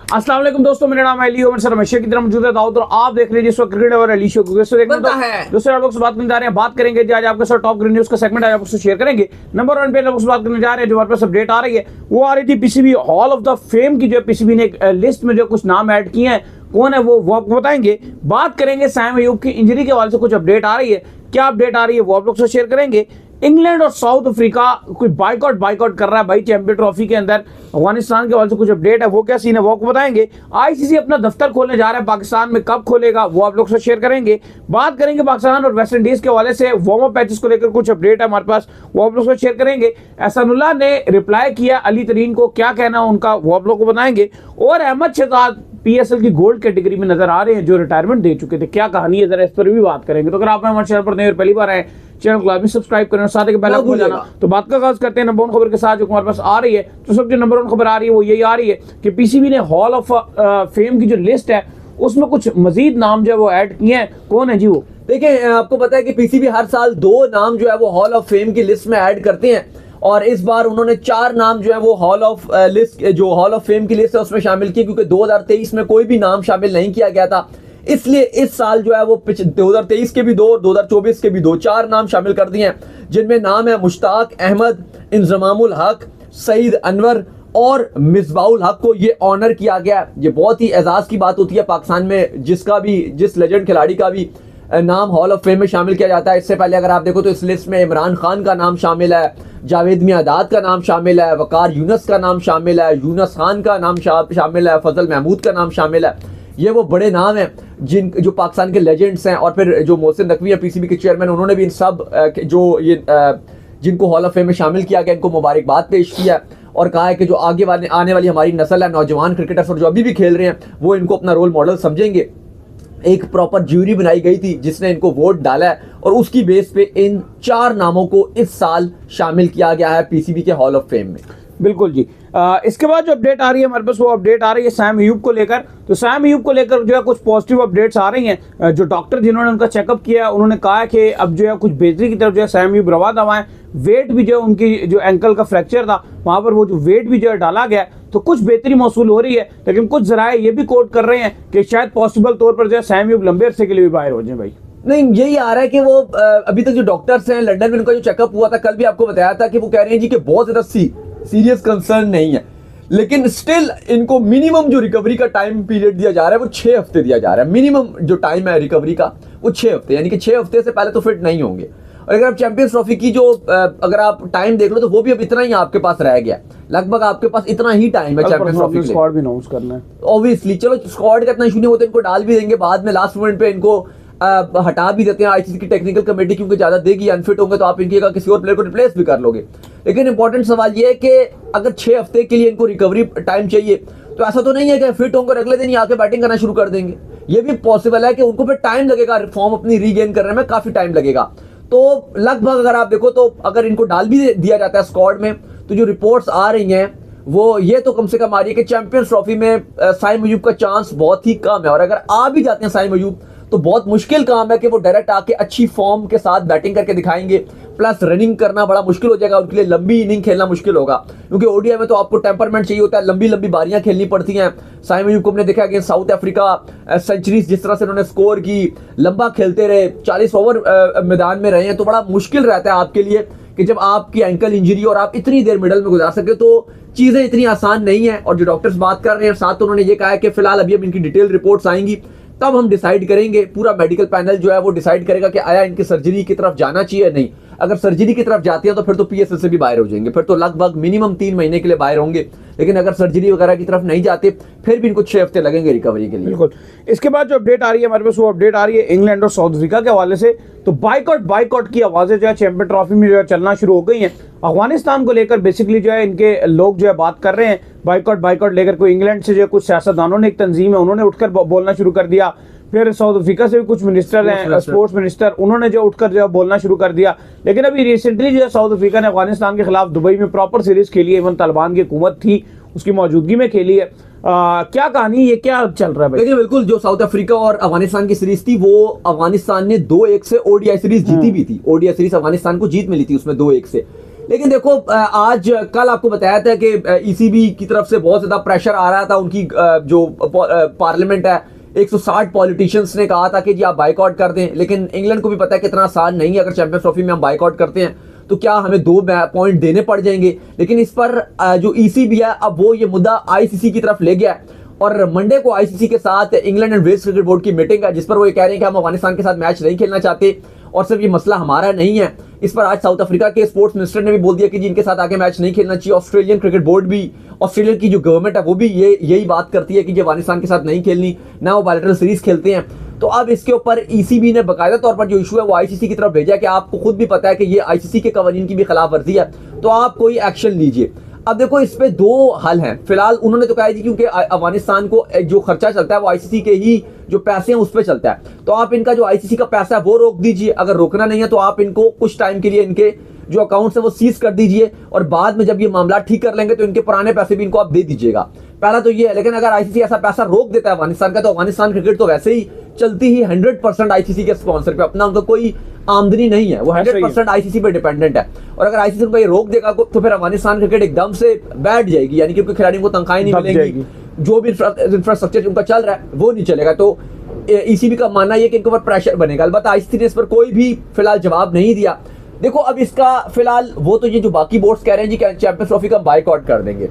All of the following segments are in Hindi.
अस्सलाम वालेकुम दोस्तों, मेरा नाम है अली और सर हमेशा की तरह मौजूद है दाऊद और आप देख रहे हैं जिस वक्त क्रिकेट और अली शो को देखना है। दोस्तों आप लोग से बात करने जा रहे हैं, बात करेंगे आज आपके साथ टॉप ग्रीन न्यूज का सेगमेंट आज आपसे शेयर करेंगे। नंबर 1 पे लोग बात करने जा रहे हैं, जो हमारे पास अपडेट आ रही है वो आ रही थी PCB hall of the fame की। जो पीसीबी ने एक लिस्ट में जो कुछ नाम ऐड किए हैं, कौन है वो आपको बताएंगे। बात करेंगे सैम अयूब की इंजरी के हवाले से कुछ अपडेट आ रही है, क्या अपडेट आ रही है वो आप लोग से शेयर करेंगे। इंग्लैंड और साउथ अफ्रीका कोई बाइकआउट कर रहा है भाई चैंपियन ट्रॉफी के अंदर। अफगानिस्तान के हवाले से कुछ अपडेट है, वो क्या सीन है वो आपको बताएंगे। आईसीसी अपना दफ्तर खोलने जा रहा है पाकिस्तान में, कब खोलेगा वो आप लोग से शेयर करेंगे। बात करेंगे पाकिस्तान और वेस्ट इंडीज के हवाले से वार्म अप मैचेस को लेकर कुछ अपडेट है हमारे पास, वो आप लोग से शेयर करेंगे। एहसानुल्लाह ने रिप्लाई किया अली तरीन को, क्या कहना उनका वो आप लोग को बताएंगे। और अहमद शहजाद पीएसएल की गोल्ड कैटेगरी में नजर आ रहे हैं, जो रिटायरमेंट दे चुके थे, क्या कहानी है जरा इस पर भी बात करेंगे। तो अगर आप हमारे चैनल पर नए और पहली बार आए, चैनल को लाजमी सब्सक्राइब करें और साथ ही बेल आइकन बजाना। तो बात का आगाज करते हैं नंबर 1 खबर के साथ जो हमारे पास आ रही है। तो सब जो नंबर 1 खबर आ रही है वो यही आ रही है कि पीसीबी ने हॉल ऑफ फेम की जो लिस्ट है उसमें कुछ मजीद नाम जो है वो ऐड किए हैं। कौन है जी वो? देखिए, आपको पता है कि पीसीबी हर साल 2 नाम जो है वो हॉल ऑफ फेम की लिस्ट में ऐड करते हैं और इस बार उन्होंने 4 नाम जो है वो हॉल ऑफ फेम की लिस्ट है उसमें शामिल किए, क्योंकि 2023 में कोई भी नाम शामिल नहीं किया गया था। इसलिए इस साल जो है वो 2023 के भी 2 और 2024 के भी 2, 4 नाम शामिल कर दिए हैं, जिनमें नाम है मुश्ताक अहमद, इंजमामुल हक, सईद अनवर और मिसबाउल हक को ये ऑनर किया गया। ये बहुत ही एजाज की बात होती है पाकिस्तान में, जिस लेजेंड खिलाड़ी का भी नाम हॉल ऑफ फेम में शामिल किया जाता है। इससे पहले अगर आप देखो तो इस लिस्ट में इमरान खान का नाम शामिल है, जावेद मियादाद का नाम शामिल है, वकार यूनस का नाम शामिल है, यूनस खान का नाम शामिल है, फजल महमूद का नाम शामिल है। ये वो बड़े नाम हैं जो पाकिस्तान के लेजेंड्स हैं। और फिर जो मोहसिन नकवी है पीसीबी के चेयरमैन, उन्होंने भी इन सब जिनको हॉल ऑफ फेम में शामिल किया गया इनको मुबारकबाद पेश किया और कहा है कि जो आने वाली हमारी नस्ल है, नौजवान क्रिकेटर्स और जो अभी भी खेल रहे हैं, वो इनको अपना रोल मॉडल समझेंगे। एक प्रॉपर ज्यूरी बनाई गई थी जिसने इनको वोट डाला है और उसकी बेस पे इन 4 नामों को इस साल शामिल किया गया है पीसीबी के हॉल ऑफ फेम में। बिल्कुल जी। इसके बाद जो अपडेट आ रही है हमारे पास वो अपडेट आ रही है सैम अयूब को लेकर। तो सैम अयूब को लेकर जो है कुछ पॉजिटिव अपडेट्स आ रही हैं। जो डॉक्टर जिन्होंने उनका चेकअप किया उन्होंने कहा कि अब जो है कुछ बेहतरी की तरफ जो है सैम अयूब रवा दवा है। वेट भी जो उनकी जो एंकल का फ्रैक्चर था वहां पर वो जो वेट भी जो है डाला गया, तो कुछ बेहतरी मौसूल हो रही है। लेकिन कुछ जराए ये भी कोट कर रहे हैं कि शायद पॉसिबल तौर पर जो है सैम अयूब लंबे अरसे के लिए भी बाहर हो जाए। भाई नहीं, यही आ रहा है कि वो अभी तक जो डॉक्टर्स हैं लंदन में उनका जो चेकअप हुआ था, कल भी आपको बताया था कि वो कह रहे हैं जी कि बहुत ज्यादा सीरियस कंसर्न नहीं है, लेकिन स्टिल इनको मिनिमम जो रिकवरी का टाइम पीरियड दिया जा रहा है वो 6 हफ्ते दिया जा रहा है। मिनिमम जो टाइम है रिकवरी का वो 6 हफ्ते, यानी कि 6 हफ्ते से पहले तो फिट नहीं होंगे। और अगर आप चैंपियंस ट्रॉफी की जो अगर आप टाइम देख लो तो वो भी अब इतना ही आपके पास रह गया, लगभग आपके पास इतना ही टाइम है चैंपियंस ट्रॉफी के लिए। स्क्वाड भी अनाउंस करना है ऑब्वियसली, चलो स्क्वाड का इतना इशू नहीं होता, इनको डाल भी देंगे बाद में, लास्ट मोमेंट पे इनको हटा भी देते हैं आईसीसी की टेक्निकल कमेटी, क्योंकि ज्यादा देगी, अनफिट होंगे तो आप इनकी किसी और प्लेयर को रिप्लेस भी कर लोगे। लेकिन इंपॉर्टेंट सवाल ये है कि अगर 6 हफ्ते के लिए इनको रिकवरी टाइम चाहिए तो ऐसा तो नहीं है कि फिट होंगे और अगले दिन ही आके बैटिंग करना शुरू कर देंगे। ये भी पॉसिबल है कि उनको फिर टाइम लगेगा, फॉर्म अपनी रीगेन करने में काफी टाइम लगेगा। तो लगभग अगर आप देखो तो अगर इनको डाल भी दिया जाता है स्क्वाड में, तो जो रिपोर्ट्स आ रही हैं वो ये तो कम से कम आ रही है कि चैंपियंस ट्रॉफी में साइम अयूब का चांस बहुत ही कम है। और अगर आ भी जाते हैं साइम अयूब तो बहुत मुश्किल काम है कि वो डायरेक्ट आके अच्छी फॉर्म के साथ बैटिंग करके दिखाएंगे, प्लस रनिंग करना बड़ा मुश्किल हो जाएगा उनके लिए, लंबी इनिंग खेलना मुश्किल होगा, क्योंकि ओडीआई में तो आपको टेम्परमेंट चाहिए होता है, लंबी लंबी बारियां खेलनी पड़ती हैं। साइम अयूब को हमने देखा अगेंस्ट साउथ अफ्रीका सेंचुरीज जिस तरह से उन्होंने स्कोर की, लंबा खेलते रहे, 40 ओवर मैदान में रहे हैं, तो बड़ा मुश्किल रहता है आपके लिए कि जब आपकी एंकल इंजरी और आप इतनी देर मिडल में गुजार सके, तो चीजें इतनी आसान नहीं है। और जो डॉक्टर्स बात कर रहे हैं साथ, तो उन्होंने ये कहा है कि फिलहाल अभी अब इनकी डिटेल रिपोर्ट्स आएंगी तब हम डिसाइड करेंगे, पूरा मेडिकल पैनल जो है वो डिसाइड करेगा कि आया इनकी सर्जरी की तरफ जाना चाहिए या नहीं। अगर सर्जरी की तरफ जाते हैं तो फिर तो पीएसएल से भी बाहर हो जाएंगे, फिर तो लगभग मिनिमम 3 महीने के लिए बाहर होंगे। लेकिन अगर सर्जरी वगैरह की तरफ नहीं जाते फिर भी इनको 6 हफ्ते लगेंगे रिकवरी के लिए। बिल्कुल। इसके बाद जो अपडेट आ रही है हमारे पास वो अपडेट आ रही है इंग्लैंड और साउथ अफ्रीका के हवाले से। तो बाइकआउट की आवाजें जो है चैंपियन ट्रॉफी में जो है चलना शुरू हो गई हैं। अफगानिस्तान को लेकर बेसिकली जो है इनके लोग जो है बात कर रहे हैं बाइकआउट लेकर। कोई इंग्लैंड से जो कुछ सियासतदानों ने, एक तंजीम है, उन्होंने उठकर बोलना शुरू कर दिया। फिर साउथ अफ्रीका से भी कुछ मिनिस्टर हैं, स्पोर्ट्स मिनिस्टर, उन्होंने जो उठकर जो बोलना शुरू कर दिया। लेकिन अभी रिसेंटली जो है साउथ अफ्रीका ने अफगानिस्तान के खिलाफ दुबई में प्रॉपर सीरीज खेली है, इवन तालिबान की हुकूमत थी उसकी मौजूदगी में खेली है। क्या कहानी, ये क्या चल रहा है भाई? देखिए, बिल्कुल, जो साउथ अफ्रीका और अफगानिस्तान की सीरीज थी वो अफगानिस्तान ने 2-1 से ओडीआई सीरीज जीती भी थी। ओडीआई सीरीज अफगानिस्तान को जीत मिली थी उसमें 2-1 से। लेकिन देखो आज कल आपको बताया था कि ईसीबी की तरफ से बहुत ज्यादा प्रेशर आ रहा था, उनकी जो पार्लियामेंट है 160 पॉलिटिशियंस ने कहा था कि जी आप बाइकआउट कर दें, लेकिन इंग्लैंड को भी पता है कितना आसान नहीं है, अगर चैंपियंस ट्रॉफी में हम बाइकआउट करते हैं तो क्या हमें 2 पॉइंट देने पड़ जाएंगे। लेकिन इस पर जो ईसीबी है अब वो ये मुद्दा आईसीसी की तरफ ले गया है और मंडे को आईसीसी के साथ England and Wales cricket board की मीटिंग है, जिस पर वो ये कह रहे हैं कि हम अफगानिस्तान के साथ मैच नहीं खेलना चाहते और सिर्फ ये मसला हमारा नहीं है। इस पर आज साउथ अफ्रीका के स्पोर्ट्स मिनिस्टर ने भी बोल दिया कि जी इनके साथ आगे मैच नहीं खेलना चाहिए। ऑस्ट्रेलियन क्रिकेट बोर्ड भी, ऑस्ट्रेलिया की जो गवर्नमेंट है वो भी यही बात करती है कि जी अफगानिस्तान के साथ नहीं खेलनी, ना वो बायलैटरल सीरीज खेलते हैं। तो अब इसके ऊपर ईसीबी ने बाकायदा तौर पर जो इशू है वो आईसीसी की तरफ भेजा है कि आपको खुद भी पता है कि ये आईसीसी के कवानीन की भी खिलाफ वर्जी है, तो आप कोई एक्शन लीजिए। अब देखो इस पे 2 हल हैं फिलहाल। उन्होंने तो कहा जी क्योंकि अफगानिस्तान को जो खर्चा चलता है वो आईसीसी के ही जो पैसे हैं उस पे चलता है, तो आप इनका जो आईसीसी का पैसा है वो रोक दीजिए। अगर रोकना नहीं है तो आप इनको कुछ टाइम के लिए इनके जो अकाउंट्स है वो सीज कर दीजिए और बाद में जब ये मामला ठीक कर लेंगे तो इनके पुराने पैसे भी इनको आप दे दीजिएगा। पहला तो ये है। लेकिन अगर आईसीसी ऐसा पैसा रोक देता है अफगानिस्तान का, तो अफगानिस्तान क्रिकेट तो वैसे ही चलती ही 100% आईसीसी के स्पॉन्सर पे, अपना उनका कोई आमदनी नहीं है, वो 100% आईसीसी पे डिपेंडेंट है। और अगर आईसीसी उनको ये रोक देगा तो फिर अफगानिस्तान क्रिकेट एकदम से बैठ जाएगी, यानी कि उनके खिलाड़ियों को तनख्वाहें नहीं मिलेंगी, जो भी इंफ्रास्ट्रक्चर उनका चल रहा है वो नहीं चलेगा। तो ईसीबी का मानना है कि इनके ऊपर प्रेशर बनेगा। अलबत्ता आईसीसी ने इस पर कोई भी फिलहाल जवाब नहीं दिया। देखो अब इसका फिलहाल वो तो ये जो बाकी बोर्ड्स कह रहे हैं जी चैंपियंस ट्रॉफी का बाइकआउट कर देंगे,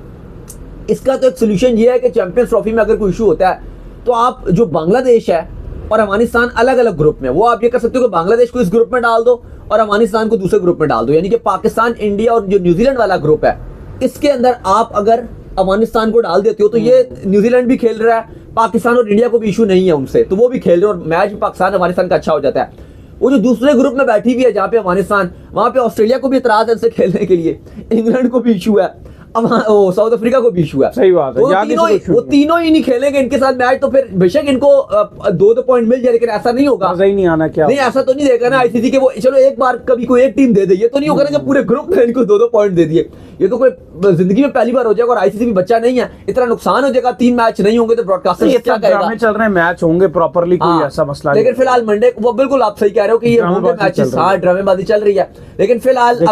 इसका तो एक सोल्यूशन ये है कि चैंपियंस ट्रॉफी में अगर कोई इशू होता है तो आप जो बांग्लादेश है और अफगानिस्तान अलग अलग ग्रुप में, वो आप ये कर सकते हो कि बांग्लादेश को इस ग्रुप में डाल दो और अफगानिस्तान को दूसरे ग्रुप में डाल दो, यानी कि पाकिस्तान, इंडिया और जो न्यूजीलैंड वाला ग्रुप है इसके अंदर आप अगर अफगानिस्तान को डाल देते हो तो ये न्यूजीलैंड भी खेल रहा है, पाकिस्तान और इंडिया को भी इशू नहीं है उनसे, तो वो भी खेल रहे हैं और मैच पाकिस्तान अफगानिस्तान का अच्छा हो जाता है। वो जो दूसरे ग्रुप में बैठी हुई है जहां पे अफगानिस्तान, वहां पे ऑस्ट्रेलिया को भी इतराज है इनसे खेलने के लिए, इंग्लैंड को भी इशू है, अब साउथ अफ्रीका को भी इशू है। सही बात है, वो तीनों ही नहीं खेलेंगे इनके साथ मैच, तो फिर बेशक इनको 2-2 पॉइंट मिल जाए, लेकिन ऐसा नहीं होगा। मजा ही नहीं आना क्या? नहीं ऐसा तो नहीं देगा ना आईसीसी के वो चलो एक बार कभी कोई एक टीम दे दे, ये तो नहीं होगा ना कि पूरे ग्रुप में इनको 2-2 पॉइंट दे दिए। ये तो कोई जिंदगी में पहली बार हो जाएगा और आईसीसी भी बच्चा नहीं है, इतना नुकसान हो जाएगा। 3 मैच नहीं होंगे तो ब्रॉडकास्टर क्या कहेगा? चल रहे हैं मैच होंगे प्रॉपरली, कोई ऐसा मसला नहीं। लेकिन फिलहाल मंडे वो बिल्कुल आप सही कह रहे हो कि ये मैचेस ड्रामेबाजी चल रही है। लेकिन फिलहाल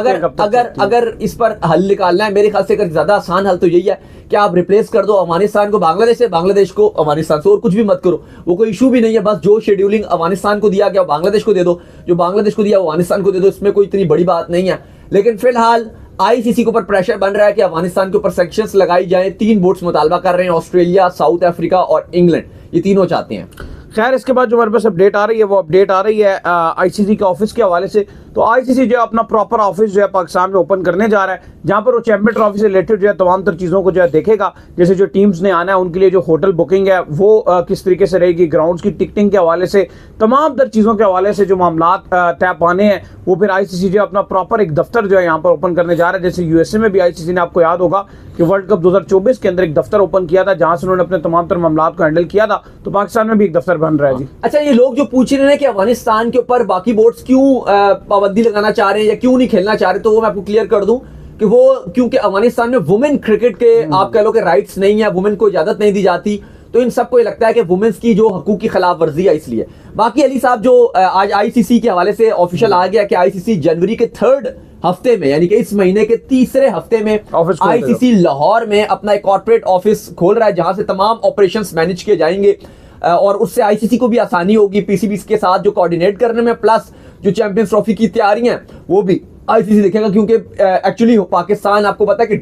अगर इस पर हल निकालना है, मेरे ख्याल से अगर ज्यादा आसान हल तो यही है कि आप रिप्लेस कर दो अफगानिस्तान को बांग्लादेश से, बांग्लादेश को अफगानिस्तान से, और कुछ भी मत करो, वो कोई इशू भी नहीं है। बस जो शेड्यूलिंग अफगानिस्तान को दिया गया बांग्लादेश को दे दो, जो बांग्लादेश को दिया अफगानिस्तान को दे दो, इसमें कोई इतनी बड़ी बात नहीं है। लेकिन फिलहाल आईसीसी के ऊपर प्रेशर बन रहा है कि अफगानिस्तान के ऊपर सैंक्शंस लगाई जाए। 3 बोर्ड्स मुतालबा कर रहे हैं, ऑस्ट्रेलिया, साउथ अफ्रीका और इंग्लैंड, ये तीनों चाहते हैं। खैर इसके बाद जो हमारे पास अपडेट आ रही है वो अपडेट आ रही है आईसीसी के ऑफिस के हवाले से। तो आईसीसी जो है अपना प्रॉपर ऑफिस जो है पाकिस्तान में ओपन करने जा रहा है, जहां पर वो चैंपियन ट्रॉफी से रिलेटेड जो है तमाम तर चीज़ों को जो है देखेगा। जैसे जो टीम्स ने आना है उनके लिए जो होटल बुकिंग है वो किस तरीके से रहेगी, ग्राउंड्स की टिकटिंग के हवाले से, तमाम तर चीज़ों के हवाले से जो मामला तय पाने हैं वो फिर आईसीसी जो अपना प्रॉपर एक दफ्तर जो है यहाँ पर ओपन करने जा रहा है। जैसे यूएसए में भी आईसीसी ने, आपको याद होगा कि वर्ल्ड कप 2024 के अंदर एक दफ्तर ओपन किया था जहां से उन्होंने अपने तमाम तर मामला को हैंडल किया था, तो पाकिस्तान में भी एक दफ्तर बन रहा है जी। अच्छा, ये लोग जो पूछ रहे हैं कि अफगानिस्तान के ऊपर बाकी बोर्ड्स क्यों पाबंदी लगाना चाह रहे हैं या क्यों नहीं खेलना चाह रहे, तो वो मैं आपको क्लियर कर दूं कि वो क्योंकि अफगानिस्तान में वुमेन क्रिकेट के आप कह लो कि राइट्स नहीं है, वुमेन को इजाजत नहीं दी जाती, तो इन सबको ये लगता है कि वुमेन्स की जो हकूक की खिलाफ वर्जी है इसलिए। बाकी अली साहब जो आज आईसीसी के हवाले से ऑफिशियल आ गया कि आईसीसी जनवरी के 3rd हफ्ते में, यानी कि इस महीने के 3रे हफ्ते में आईसीसी लाहौर में अपना एक कॉर्पोरेट ऑफिस खोल रहा है जहां से तमाम ऑपरेशंस मैनेज किए जाएंगे और उससे आईसीसी को भी आसानी होगी पीसीबी के साथ जो कोऑर्डिनेट करने में, प्लस जो चैंपियंस ट्रॉफी की तैयारियां वो भी आईसीसी देखेगा। क्योंकि एक्चुअली पाकिस्तान, आपको पता है कि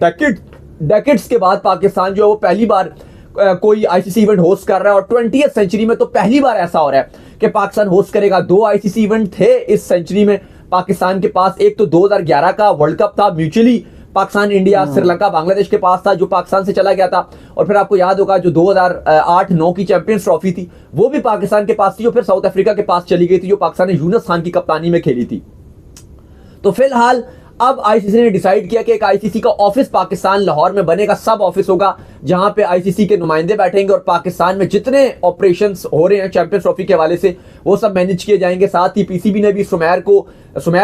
डेकेड्स के बाद पाकिस्तान जो है वो पहली बार कोई आईसीसी इवेंट होस्ट कर रहा है और 20वीं सेंचुरी में तो पहली बार ऐसा हो रहा है कि पाकिस्तान होस्ट करेगा। 2 आईसीसी इवेंट थे इस सेंचुरी में पाकिस्तान के पास, एक तो 2011 का वर्ल्ड कप था म्यूचुअली पाकिस्तान, इंडिया, श्रीलंका, बांग्लादेश के पास था जो पाकिस्तान से चला गया था, और फिर आपको याद होगा जो 2008-9 की चैंपियंस ट्रॉफी थी वो भी पाकिस्तान के पास थी, जो फिर साउथ अफ्रीका के पास चली गई थी, जो पाकिस्तान ने यूनुस खान की कप्तानी में खेली थी। तो फिलहाल अब आईसीसी ने डिसाइड किया कि एक आईसीसी का ऑफिस पाकिस्तान लाहौर में बनेगा, सब ऑफिस होगा जहां पे आईसीसी के नुमाइंदे बैठेंगे और पाकिस्तान में जितने ऑपरेशंस हो रहे हैं चैंपियंस ट्रॉफी के हवाले से वो सब मैनेज किए जाएंगे। साथ ही पीसीबी ने भी सुमैर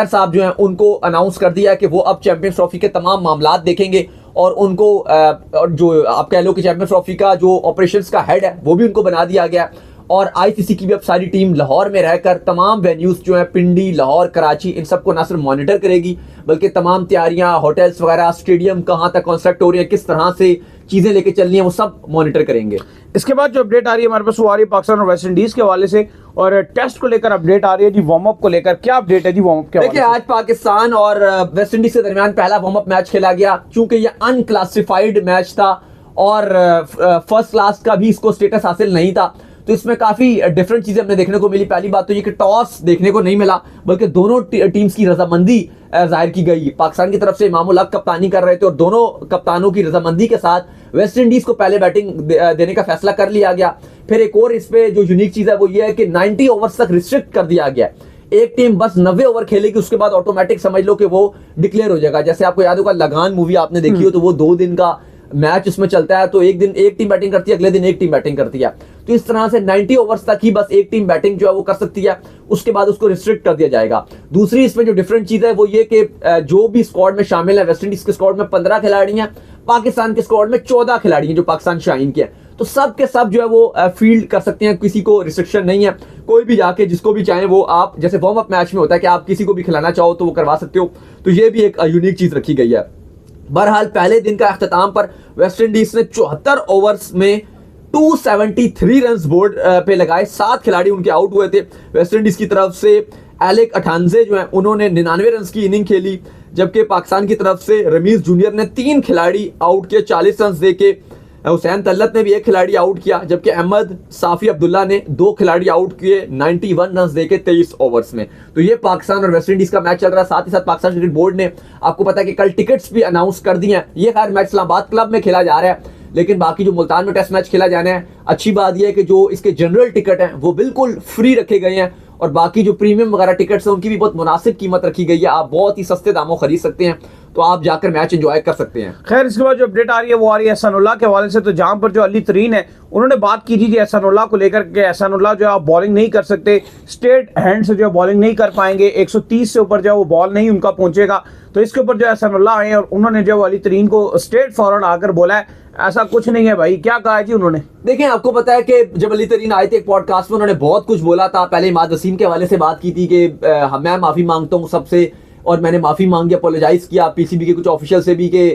साहब जो हैं उनको अनाउंस कर दिया कि वो अब चैंपियंस ट्रॉफी के तमाम मामला देखेंगे और उनको जो आप कह लो कि चैंपियंस ट्रॉफी का जो ऑपरेशंस का हेड है वो भी उनको बना दिया गया। और आईसीसी की भी अब सारी टीम लाहौर में रहकर तमाम वेन्यूज जो है पिंडी, लाहौर, कराची, इन सबको ना सिर्फ मॉनिटर करेगी बल्कि तमाम तैयारियां, होटल्स वगैरह, स्टेडियम कहां तक कंस्ट्रक्ट हो रही है, किस तरह से चीजें लेके चलनी है, वो सब मॉनिटर करेंगे। इसके बाद जो अपडेट आ रही है हमारे पास वो आ रही है पाकिस्तान और वेस्ट इंडीज के हवाले से, और टेस्ट को लेकर अपडेट आ रही है जी, वार्म अप को लेकर क्या अपडेट है जी वार्म अप के देखिए, आज पाकिस्तान और वेस्ट इंडीज के दरमियान पहला वार्म अप मैच खेला गया। चूंकि ये अनक्लासिफाइड मैच था और फर्स्ट क्लास का भी इसको स्टेटस हासिल नहीं था, तो इसमें काफी डिफरेंट चीजें हमें देखने को मिली। पहली बात तो ये कि टॉस देखने को नहीं मिला, बल्कि दोनों टीम्स की रजामंदी जाहिर की गई। पाकिस्तान की तरफ से इमामुल हक कप्तानी कर रहे थे और दोनों कप्तानों की रजामंदी के साथ वेस्ट इंडीज को पहले बैटिंग देने का फैसला कर लिया गया। फिर एक और इस पे जो यूनिक चीज है वो ये है कि 90 ओवर्स तक रिस्ट्रिक्ट कर दिया गया। एक टीम बस 90 ओवर खेलेगी, उसके बाद ऑटोमेटिक समझ लो कि वो डिक्लेयर हो जाएगा। जैसे आपको याद होगा लगान मूवी आपने देखी हो, तो वो 2 दिन का मैच उसमें चलता है, तो एक दिन एक टीम बैटिंग करती है, अगले दिन एक टीम बैटिंग करती है। तो इस तरह से 90 ओवर्स तक ही बस एक टीम बैटिंग जो है वो कर सकती है, उसके बाद उसको रिस्ट्रिक्ट कर दिया जाएगा। दूसरी इसमें जो डिफरेंट चीज है वो ये कि जो भी स्क्वाड में शामिल है, वेस्ट इंडीज के स्क्वाड में 15 खिलाड़ी हैं, पाकिस्तान के स्क्वाड में 14 खिलाड़ी हैं जो पाकिस्तान शाहीन के हैं। तो सब के सब जो है वो फील्ड कर सकते हैं, किसी को रिस्ट्रिक्शन नहीं है। कोई भी जाके जिसको भी चाहे वो, आप जैसे वार्म अप मैच में होता है कि आप किसी को भी खिलाना चाहो तो वो करवा सकते हो, तो ये भी एक यूनिक चीज रखी गई है। बहरहाल पहले दिन का अख्ताम पर वेस्ट इंडीज ने 74 ओवर्स में 273 रन बोर्ड पे लगाए। 7 खिलाड़ी उनके आउट हुए थे। वेस्ट इंडीज की तरफ से एलेक अठानजे जो है उन्होंने 99 रन की इनिंग खेली, जबकि पाकिस्तान की तरफ से रमीज जूनियर ने 3 खिलाड़ी आउट किए 40 रन देके। हुसैन तल्लत ने भी 1 खिलाड़ी आउट किया, जबकि अहमद साफी अब्दुल्ला ने 2 खिलाड़ी आउट किए 91 रन देके 23 ओवर्स में। तो ये पाकिस्तान और वेस्ट इंडीज का मैच चल रहा है। साथ ही साथ पाकिस्तान क्रिकेट बोर्ड ने आपको पता है कि कल टिकट्स भी अनाउंस कर दिए हैं। ये खैर मैच इस्लामाबाद क्लब में खेला जा रहा है, लेकिन बाकी जो मुल्तान में टेस्ट मैच खेला जाना है, अच्छी बात यह है कि जो इसके जनरल टिकट हैं वो बिल्कुल फ्री रखे गए हैं, और बाकी जो प्रीमियम वगैरह टिकट्स हैं उनकी भी बहुत मुनासिब कीमत रखी गई है। आप बहुत ही सस्ते दामों खरीद सकते हैं, तो आप जाकर मैच एंजॉय कर सकते हैं। खैर, इसके बाद जो अपडेट आ रही है वो आ रही है एहसानुल्लाह के हवाले से, तो जहां पर जो अली तरीन है उन्होंने बात की थी एहसानुल्लाह को लेकर के एहसानुल्लाह जो है आप बॉलिंग नहीं कर सकते, स्ट्रेट हैंड से जो है बॉलिंग नहीं कर पाएंगे, 130 से ऊपर जो है वो बॉल नहीं उनका पहुंचेगा। तो इसके ऊपर जो एहसानुल्लाह आए और उन्होंने जो अली तरीन को स्ट्रेट फॉरवर्ड आकर बोला है ऐसा कुछ नहीं है भाई। क्या कहा है जी उन्होंने? देखें, आपको पता है कि जब अली तरीन आए थे एक पॉडकास्ट में, उन्होंने बहुत कुछ बोला था। पहले इमाद वसीम के हवाले से बात की थी कि मैं माफी मांगता हूं सबसे, और मैंने माफी मांगी, अपोलोजाइज किया पीसीबी के कुछ ऑफिशियल से भी कि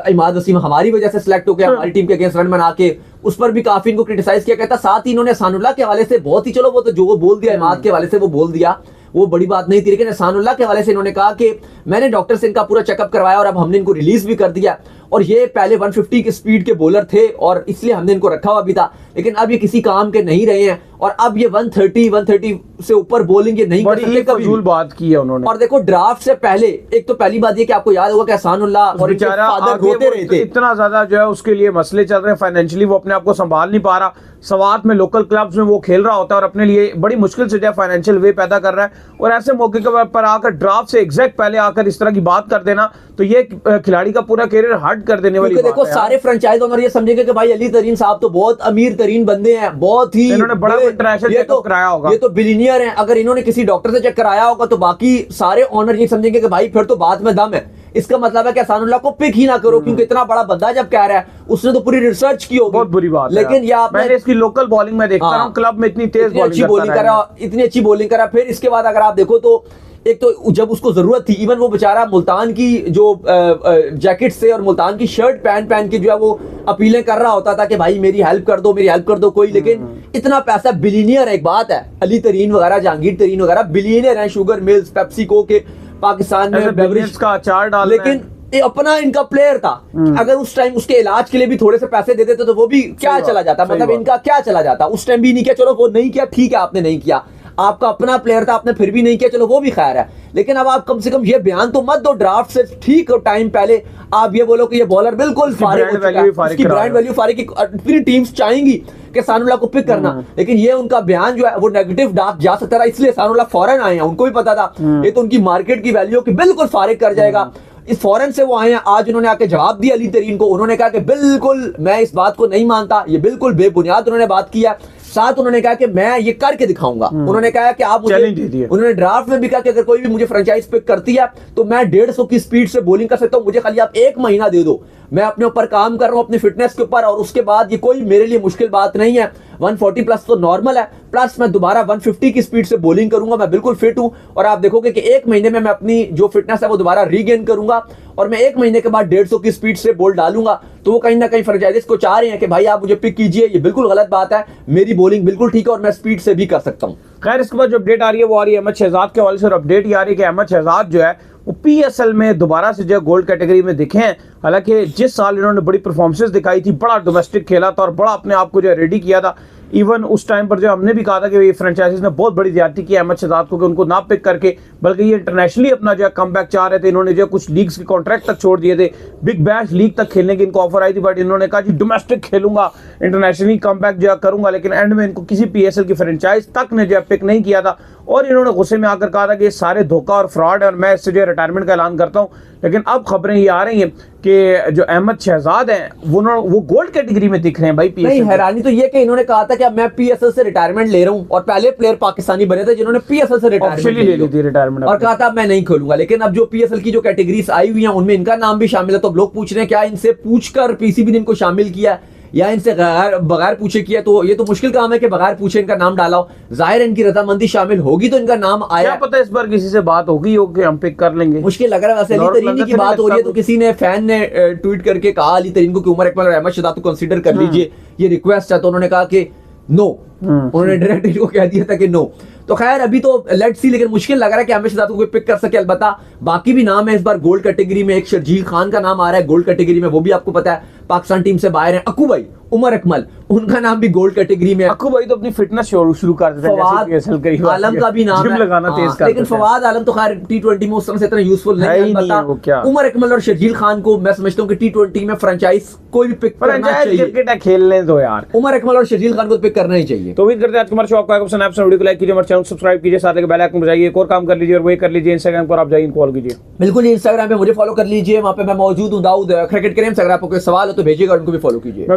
इमाद वसीम हमारी वजह से सिलेक्ट हो गया, हमारी टीम के अगेंस्ट रन बना के, उस पर भी काफी इनको क्रिटिसाइज किया। कहता साथ ही इन्होंने एहसानुल्लाह के हवाले से बहुत ही, चलो वो तो जो वो बोल दिया इमाद के हवाले से वो बोल दिया, वो बड़ी बात नहीं थी, लेकिन एहसानुल्लाह के हवाले से इन्होंने कहा कि मैंने डॉक्टर से इनका पूरा चेकअप करवाया और अब हमने इनको रिलीज भी कर दिया, और ये पहले 150 की स्पीड के बॉलर थे और इसलिए हमने इनको रखा हुआ भी था, लेकिन अब ये किसी काम के नहीं रहे हैं, और अब ये 130 से ऊपर बॉलिंग ये नहीं कर सकते। कभी बात की है उन्होंने। और देखो, ड्राफ्ट से पहले एक तो पहली बात ये कि आपको याद होगा कि एहसानुल्लाह और इनके फादर रोते रहे थे, इतना ज्यादा जो है उसके लिए मसले चल रहे हैं, फाइनेंशियली वो अपने आप को संभाल नहीं पा रहा। सवात में लोकल क्लब्स में वो खेल रहा होता है और अपने लिए बड़ी मुश्किल से जो है फाइनेंशियल वे पैदा कर रहा है, और ऐसे मौके पर आकर ड्राफ्ट से एग्जैक्ट पहले आकर इस तरह की बात कर देना, तो ये खिलाड़ी का पूरा करियर हर्ट कर देने वाली बात है। देखो, सारे फ्रेंचाइज ओनर ये समझेंगे कि भाई अली तरीन साहब तो बहुत अमीर तरीन बंदे हैं, बहुत ही इन्होंने बड़ा इंटरनेशनल चेकअप कराया होगा, ये तो बिलियनियर हैं। अगर इन्होंने किसी डॉक्टर से चेक कराया होगा तो बाकी सारे ओनर ये समझेंगे कि भाई फिर तो बाद में दम है। इसका मतलब है कि एहसानुल्लाह को पिक ही ना करो, क्योंकि इतना बड़ा बंदा जब कह रहा है उसने तो पूरी रिसर्च की होगी। बहुत बुरी बात है, लेकिन ये मैंने इसकी लोकल बॉलिंग में देखता हूं, क्लब में इतनी तेज अच्छी बॉलिंग करा, इतनी अच्छी बॉलिंग करा। फिर इसके बाद अगर आप देखो तो एक तो जब उसको जरूरत थी, इवन वो बेचारा मुल्तान की जो जैकेट से और मुल्तान की शर्ट पहन के जो है वो अपीलें कर रहा होता था कि भाई मेरी हेल्प कर दो, मेरी हेल्प कर दो कोई। लेकिन इतना पैसा, बिलियनियर एक बात है, अली तरीन वगैरह, जहांगीर तरीन वगैरह बिलियनियर हैं, शुगर मिल्स, पेप्सिको के पाकिस्तान में बेवरेज का अचार डाल, लेकिन अपना इनका प्लेयर था। अगर उस टाइम उसके इलाज के लिए भी थोड़े से पैसे दे देते तो वो भी क्या चला जाता, मतलब इनका क्या चला जाता। उस टाइम भी नहीं किया, चलो वो नहीं किया, ठीक है आपने नहीं किया, आपका अपना प्लेयर था, आपने फिर भी नहीं किया, चलो वो भी खैर है। लेकिन अब आप कम से कम ये बयान तो मत दो ड्राफ्ट से ठीक टाइम पहले आप ये बोलो कि ये बॉलर बिल्कुल फारिग हो चुका है, उसकी ब्रांड वैल्यू फारिग, इतनी टीम्स चाहेंगी कि एहसानुल्लाह को पिक करना, लेकिन ये उनका बयान जो है वो नेगेटिव डार्क जा सकता था, इसलिए एहसानुल्लाह फौरन आए हैं। उनको भी पता था ये तो उनकी मार्केट की वैल्यू की बिल्कुल फारिग कर जाएगा, इस फौरन से वो आए हैं। आज उन्होंने आके जवाब दिया अली तरीन को, उन्होंने कहा कि बिल्कुल मैं इस बात को नहीं मानता, ये बिल्कुल बेबुनियाद उन्होंने बात किया। साथ उन्होंने कहा कि मैं ये करके दिखाऊंगा। उन्होंने कहा कि आप मुझे, उन्होंने ड्राफ्ट में भी कहा कि अगर कोई भी मुझे फ्रेंचाइज पिक करती है तो मैं 150 की स्पीड से बॉलिंग कर सकता हूं, मुझे खाली आप 1 महीना दे दो, मैं अपने ऊपर काम कर रहा हूं, अपनी फिटनेस के ऊपर, और उसके बाद ये कोई मेरे लिए मुश्किल बात नहीं है। 140 प्लस तो नॉर्मल है, प्लस मैं दोबारा 150 की स्पीड से बॉलिंग करूंगा, मैं बिल्कुल फिट हूं। और आप देखोगे कि एक महीने में मैं अपनी जो फिटनेस है वो दोबारा रीगेन करूंगा और मैं एक महीने के बाद 150 की स्पीड से बॉल डालूंगा। तो वो कहीं ना कहीं फ्रेंचाइजीज को चाह रहे हैं कि भाई आप मुझे पिक कीजिए, ये बिल्कुल गलत बात है, मेरी बॉलिंग बिल्कुल ठीक है और मैं स्पीड से भी कर सकता हूं। खैर इसके बाद जो अपडेट आ रही है वो आ रही है अहमद शहजाद के हवाले से, और अपडेट ये आ रही है कि अहमद शहजाद जो है वो पीएसएल में दोबारा से जो गोल्ड कैटेगरी में दिखे हैं। हालांकि जिस साल इन्होंने बड़ी परफॉर्मेंस दिखाई थी, बड़ा डोमेस्टिक खेला था और बड़ा अपने आप को जो रेडी किया था, इवन उस टाइम पर जो हमने भी कहा था कि फ्रेंचाइजीज ने बहुत बड़ी ज्यादती की अहमद शहजाद को कि उनको ना पिक करके, बल्कि ये इंटरनेशनली अपना जो कमबैक चाह रहे थे। इन्होंने जो कुछ लीग्स के कॉन्ट्रैक्ट तक छोड़ दिए थे, बिग बैश लीग तक खेलने की इनको ऑफर आई थी, बट इन्होंने कहा जी डोमेस्टिक खेलूंगा, इंटरनेशनली कमबैक जो करूंगा। लेकिन एंड में इनको किसी पीएसएल की फ्रेंचाइज तक ने जो पिक नहीं किया था और इन्होंने गुस्से में आकर कहा था कि ये सारे धोखा और फ्रॉड है और मैं इससे जो रिटायरमेंट का ऐलान करता हूं। लेकिन अब खबरें ये आ रही हैं कि जो अहमद शहजाद हैं वो गोल्ड कैटेगरी में दिख रहे हैं भाई पीएसएल। नहीं, हैरानी तो ये कि इन्होंने कहा था कि अब मैं पीएसएल से रिटायरमेंट ले रहा हूं, और पहले प्लेयर पाकिस्तानी बने थे जिन्होंने पीएसएल से रिटायरमेंट ले ली थी रिटायरमेंट और कहा था मैं नहीं खोलूंगा। लेकिन अब जो पीएसएल की जो कैटेगरीज आई हुई हैं उनमें इनका नाम भी शामिल है। तो अब लोग पूछ रहे हैं क्या इनसे पूछकर पीसीबी ने इनको शामिल किया या इनसे बगैर पूछे किया। तो ये तो मुश्किल काम है कि बगैर पूछे इनका नाम डाला हो। जाहिर है इनकी रजामंदी शामिल होगी तो इनका नाम आया। क्या पता इस बार किसी से बात होगी हो कि हम पिक कर लेंगे, मुश्किल लग रहा है। वैसे अली तरीनी की बात हो रही है तो किसी ने फैन ने ट्वीट करके कहा अली तरीन को कि उमर अकमल और अहमद शहजाद को कंसीडर कर लीजिए, ये रिक्वेस्ट है। तो उन्होंने कहा कि नो, उन्होंने डायरेक्ट इनको कह दिया था कि नो। तो खैर अभी तो लेट्स सी, लेकिन मुश्किल लग रहा है कि अहमद शहजाद को कोई पिक कर सके। अलबत्ता बाकी भी नाम है इस बार गोल्ड कैटेगरी में। एक शर्जील खान का नाम आ रहा है गोल्ड कैटेगरी में, वो भी आपको पता है पाकिस्तान टीम से बाहर है। अक्कू भाई, उमर अकमल, उनका नाम भी गोल्ड कैटेगरी में है। अक्कू भाई तो अपनी फिटनेस शुरू कर देते हैं, फवाद आलम का भी नाम है, लगाना तेज कर, लेकिन फवाद आलम तो खैर टी20 में उस तरह से इतना यूजफुल नहीं है। उमर अकमल और शर्जील खान को मैं समझता हूं कि टी20 में फ्रेंचाइज कोई भी पिक करना चाहिए। क्रिकेट है, खेलने दो यार। उमर अकमल और शर्जील खान को पिक करना ही चाहिए। तो उम्मीद करते हैं आज हमारे शो आपको पसंद आया। वीडियो को लाइक कीजिए, हमारे चैनल सब्सक्राइब कीजिए, साथ ही बेल आइकन बजाइए, एक और काम कर लीजिए और वही कर लीजिए इंस्टाग्राम पर आप जाइए फॉलो कीजिए। बिल्कुल, इंस्टाग्राम पे मुझे फॉलो कर लीजिए, वहां पे मैं मौजूद हूं, दाऊद क्रिकेट करें। अगर आपको कोई सवाल हो तो भेजिएगा, उनको भी फॉलो कीजिए।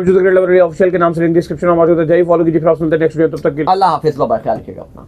मैं ऑफिशियल के नाम से लिंक डिस्क्रिप्शन में मौजूद है, जाइए फॉलो कीजिए। फिर आप सुनते हैं नेक्स्ट वीडियो, तब तक के लिए अल्लाह हाफिज़, बाय, ख्याल रखिएगा अपना।